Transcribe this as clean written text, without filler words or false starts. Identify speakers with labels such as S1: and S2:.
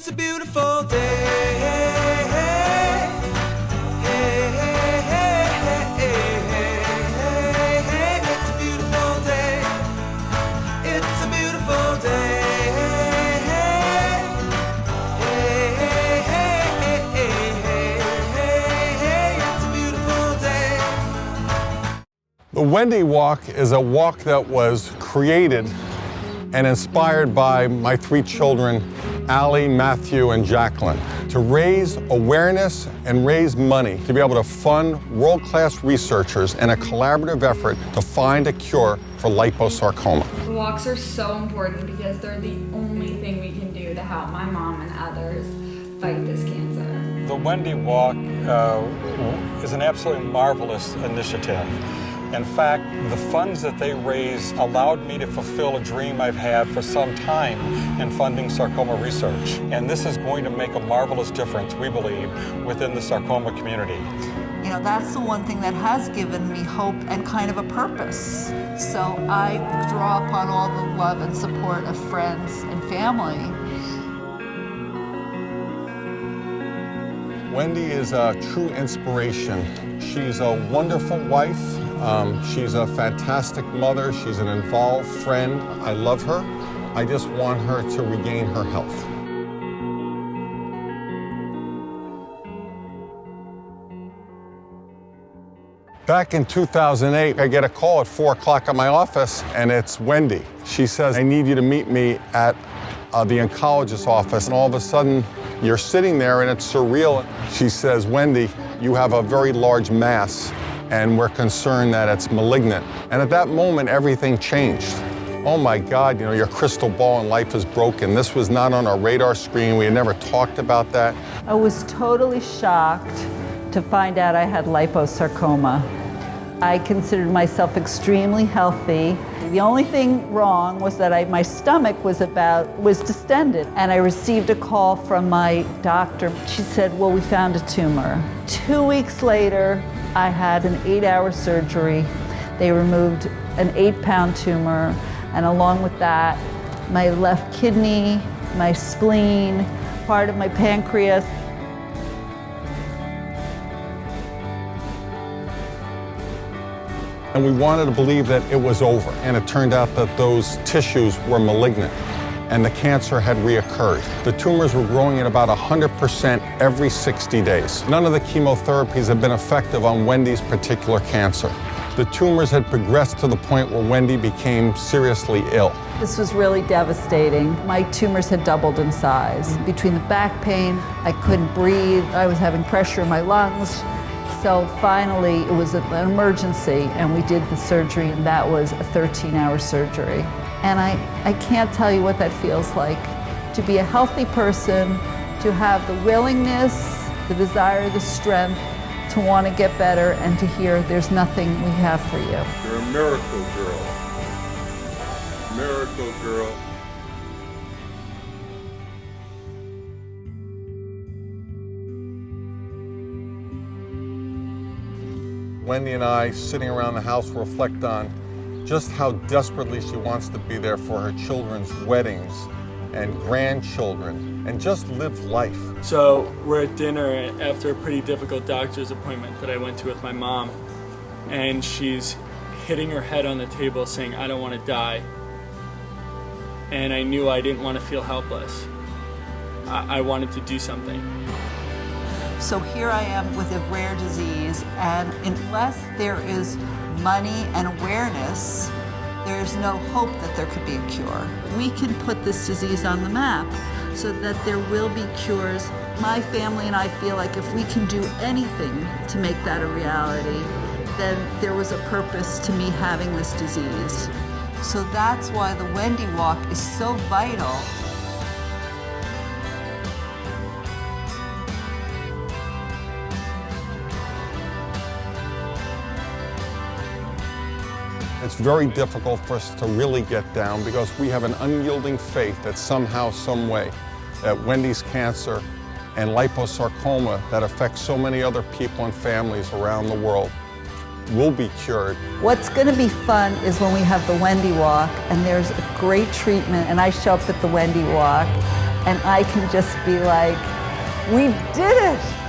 S1: It's a beautiful day. It's a beautiful day. It's a beautiful day. It's a beautiful day.
S2: The Wendy Walk is a walk that was created and inspired by my three children, Allie, Matthew, and Jacqueline, to raise awareness and raise money to be able to fund world-class researchers in a collaborative effort to find a cure for liposarcoma.
S3: The walks are so important because they're the only thing we can do to help my mom and others fight this cancer.
S4: The Wendy Walk is an absolutely marvelous initiative. In fact, the funds that they raise allowed me to fulfill a dream I've had for some time in funding sarcoma research. And this is going to make a marvelous difference, we believe, within the sarcoma community.
S5: You know, that's the one thing that has given me hope and kind of a purpose. So I draw upon all the love and support of friends and family.
S2: Wendy is a true inspiration. She's a wonderful wife. She's a fantastic mother. She's an involved friend. I love her. I just want her to regain her health. Back in 2008, I get a call at 4 o'clock at my office, and it's Wendy. She says, I need you to meet me at the oncologist's office. And all of a sudden, you're sitting there, and it's surreal. She says, Wendy, you have a very large mass, and we're concerned that it's malignant. And at that moment, everything changed. Oh my God, you know, your crystal ball in life is broken. This was not on our radar screen. We had never talked about that.
S6: I was totally shocked to find out I had liposarcoma. I considered myself extremely healthy. The only thing wrong was that my stomach was distended, and I received a call from my doctor. She said, well, we found a tumor. 2 weeks later, I had an 8-hour surgery. They removed an 8-pound tumor, and along with that, my left kidney, my spleen, part of my pancreas.
S2: And we wanted to believe that it was over. And it turned out that those tissues were malignant and the cancer had reoccurred. The tumors were growing at about 100% every 60 days. None of the chemotherapies had been effective on Wendy's particular cancer. The tumors had progressed to the point where Wendy became seriously ill.
S6: This was really devastating. My tumors had doubled in size. Between the back pain, I couldn't breathe, I was having pressure in my lungs. So finally, it was an emergency, and we did the surgery, and that was a 13-hour surgery. And I can't tell you what that feels like, to be a healthy person, to have the willingness, the desire, the strength to want to get better, and to hear there's nothing we have for you.
S7: You're a miracle girl. Miracle girl.
S2: Wendy and I, sitting around the house, reflect on just how desperately she wants to be there for her children's weddings and grandchildren and just live life.
S8: So we're at dinner after a pretty difficult doctor's appointment that I went to with my mom, and she's hitting her head on the table saying, I don't want to die. And I knew I didn't want to feel helpless. I wanted to do something.
S5: So here I am with a rare disease, and unless there is money and awareness, there's no hope that there could be a cure. We can put this disease on the map so that there will be cures. My family and I feel like if we can do anything to make that a reality, then there was a purpose to me having this disease. So that's why the Wendy Walk is so vital.
S2: It's very difficult for us to really get down because we have an unyielding faith that somehow, some way, that Wendy's cancer and liposarcoma that affects so many other people and families around the world will be cured.
S6: What's going to be fun is when we have the Wendy Walk, and there's a great treatment, and I show up at the Wendy Walk, and I can just be like, we did it!